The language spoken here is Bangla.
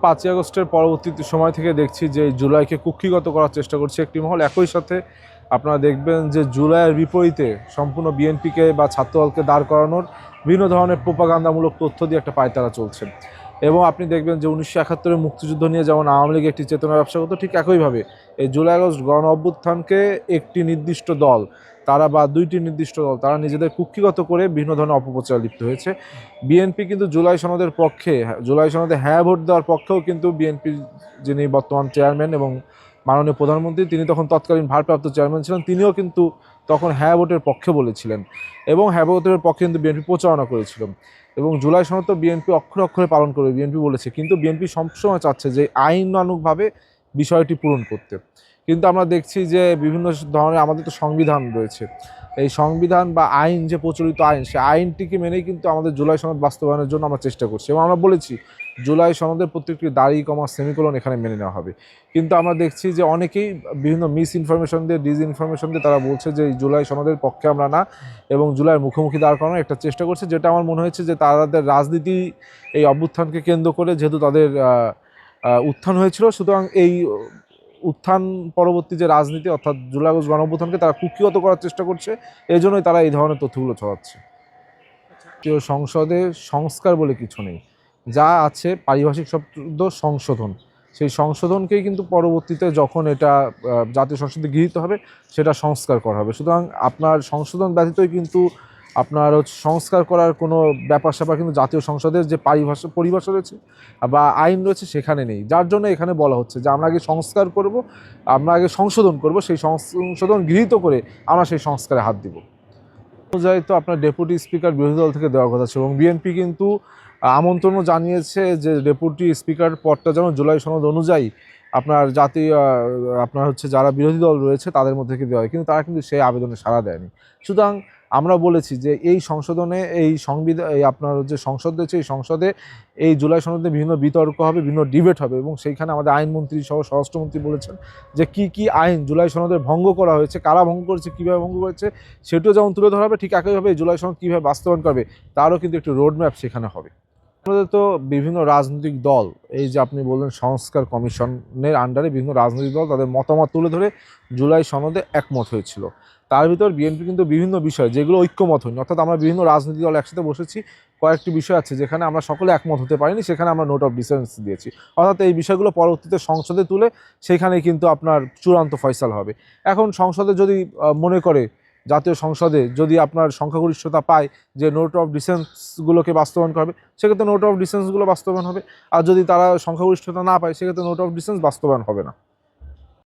5ই আগস্টের পরবর্তী সময় থেকে দেখছি যে জুলাইকে কুক্ষিগত করার চেষ্টা করছে একটি মহল। একই সাথে আপনারা দেখবেন যে জুলাইয়ের বিপরীতে সম্পূর্ণ বিএনপিকে বা ছাত্রদলকে দাঁড় করানোর বিভিন্ন ধরনের প্রোপাগান্ডামূলক তথ্য দিয়ে একটা পায়তারা চলছে। এবং আপনি দেখবেন যে 1971-এর মুক্তিযুদ্ধ নিয়ে যেমন আওয়ামী লীগ একটি চেতনা ব্যবসা করতো, ঠিক একইভাবে এই জুলাই আগস্ট গণ অভ্যুত্থানকে একটি নির্দিষ্ট দল তারা বা দুইটি নির্দিষ্ট দল তারা নিজেদের কুক্ষিগত করে বিভিন্ন ধরনের অপপ্রচার লিপ্ত হয়েছে। বিএনপি কিন্তু জুলাই সনদের পক্ষে, জুলাই সনদে হ্যাঁ ভোট দেওয়ার পক্ষেও কিন্তু বিএনপির যিনি বর্তমান চেয়ারম্যান এবং মাননীয় প্রধানমন্ত্রী, তিনি তখন তৎকালীন ভারপ্রাপ্ত চেয়ারম্যান ছিলেন, তিনিও কিন্তু তখন হ্যাঁ ভোটের পক্ষে বলেছিলেন এবং হ্যাঁ ভোটের পক্ষে কিন্তু বিএনপি প্রচারণা করেছিল। এবং জুলাই সনদ তো বিএনপি অক্ষরে অক্ষরে পালন করবে, বিএনপি বলেছে, কিন্তু বিএনপি সবসময় চাচ্ছে যে আইনানুগভাবে বিষয়টি পূরণ করতে। কিন্তু আমরা দেখছি যে বিভিন্ন ধরনের আমাদের তো সংবিধান রয়েছে, এই সংবিধান বা আইন যে প্রচলিত আইন, সে আইনটিকে মেনেই কিন্তু আমাদের জুলাই সনদ বাস্তবায়নের জন্য আমরা চেষ্টা করছি এবং আমরা বলেছি জুলাই সনদের প্রত্যেকটি দাড়ি কমা সেমিকোলন এখানে মেনে নেওয়া হবে। কিন্তু আমরা দেখছি যে অনেকেই বিভিন্ন মিস ইনফরমেশন দিয়ে, ডিসইনফরমেশন দিয়ে তারা বলছে যে এই জুলাই সনদের পক্ষে আমরা না এবং জুলাইয়ের মুখোমুখি দাঁড় করানোর একটা চেষ্টা করছে, যেটা আমার মনে হয়েছে যে তাদের রাজনীতি এই অভ্যুত্থানকে কেন্দ্র করে, যেহেতু তাদের উত্থান হয়েছিল, সুতরাং এই উত্থান পরবর্তী যে রাজনীতি অর্থাৎ জুলাই আগস্ট গণ অভ্যুত্থানকে তারা কুক্ষিগত করার চেষ্টা করছে, এই জন্যই তারা এই ধরনের তথ্যগুলো ছড়াচ্ছে। জাতীয় সংসদে সংস্কার বলে কিছু নেই, যা আছে পারিভাষিক শব্দ সংশোধন। সেই সংশোধনকেই কিন্তু পরবর্তীতে যখন এটা জাতীয় সংসদে গৃহীত হবে সেটা সংস্কার করা হবে। সুতরাং আপনার সংশোধন ব্যতীতই কিন্তু আপনার সংস্কার করার কোনো ব্যাপার স্যাপার কিন্তু জাতীয় সংসদের যে পরিভাষা রয়েছে বা আইন রয়েছে সেখানে নেই, যার জন্য এখানে বলা হচ্ছে যে আমরা আগে সংস্কার করব, আমরা আগে সংশোধন করব, সেই সংশোধন গৃহীত করে আমরা সেই সংস্কারে হাত দিব। অনুযায়ী তো আপনার ডেপুটি স্পিকার বিরোধী দল থেকে দেওয়ার কথা ছিল এবং বিএনপি কিন্তু আমন্ত্রণও জানিয়েছে যে ডেপুটি স্পিকার পদটা যেন জুলাই সনদ অনুযায়ী আপনার আপনার যারা বিরোধী দল রয়েছে তাদের মধ্যে থেকে দেওয়া হয়, কিন্তু তারা কিন্তু সেই আবেদনে সাড়া দেয়নি। সুতরাং আমরা বলেছি যে এই সংশোধনে, এই সংবিধান, এই আপনার যে সংসদ রয়েছে, এই সংসদে এই জুলাই সনদে বিভিন্ন বিতর্ক হবে, বিভিন্ন ডিবেট হবে এবং সেইখানে আমাদের আইনমন্ত্রী সহ স্বরাষ্ট্রমন্ত্রী বলেছেন যে কি কি আইন জুলাই সনদের ভঙ্গ করা হয়েছে, কারা ভঙ্গ করেছে, কীভাবে ভঙ্গ করেছে সেটিও যেমন তুলে ধরা হবে, ঠিক একইভাবে জুলাই সনদ কীভাবে বাস্তবায়ন করবে তারও কিন্তু একটি রোডম্যাপ সেখানে হবে। আমাদের তো বিভিন্ন রাজনৈতিক দল, এই যে আপনি বললেন সংস্কার কমিশনের আন্ডারে বিভিন্ন রাজনৈতিক দল তাদের মতামত তুলে ধরে জুলাই সনদে একমত হয়েছিল। তার ভিতর বিএনপি কিন্তু বিভিন্ন বিষয় যেগুলো ঐক্যমত হয়নি, অর্থাৎ আমরা বিভিন্ন রাজনৈতিক দল একসাথে বসেছি, কয়েকটি বিষয় আছে যেখানে আমরা সকলে একমত হতে পারিনি, সেখানে আমরা নোট অফ ডিসেন্স দিয়েছি, অর্থাৎ এই বিষয়গুলো পরবর্তীতে সংসদে তুলে সেখানে কিন্তু আপনার চূড়ান্ত ফয়সাল হবে। এখন সংসদে যদি মনে করে, জাতীয় সংসদে যদি আপনার সংখ্যাগরিষ্ঠতা পায় যে নোট অফ ডিসেন্সগুলোকে বাস্তবায়ন করবে, সেক্ষেত্রে নোট অফ ডিসেন্সগুলো বাস্তবায়ন হবে, আর যদি তারা সংখ্যাগরিষ্ঠতা না পায় সেক্ষেত্রে নোট অফ ডিসেন্স বাস্তবায়ন হবে না।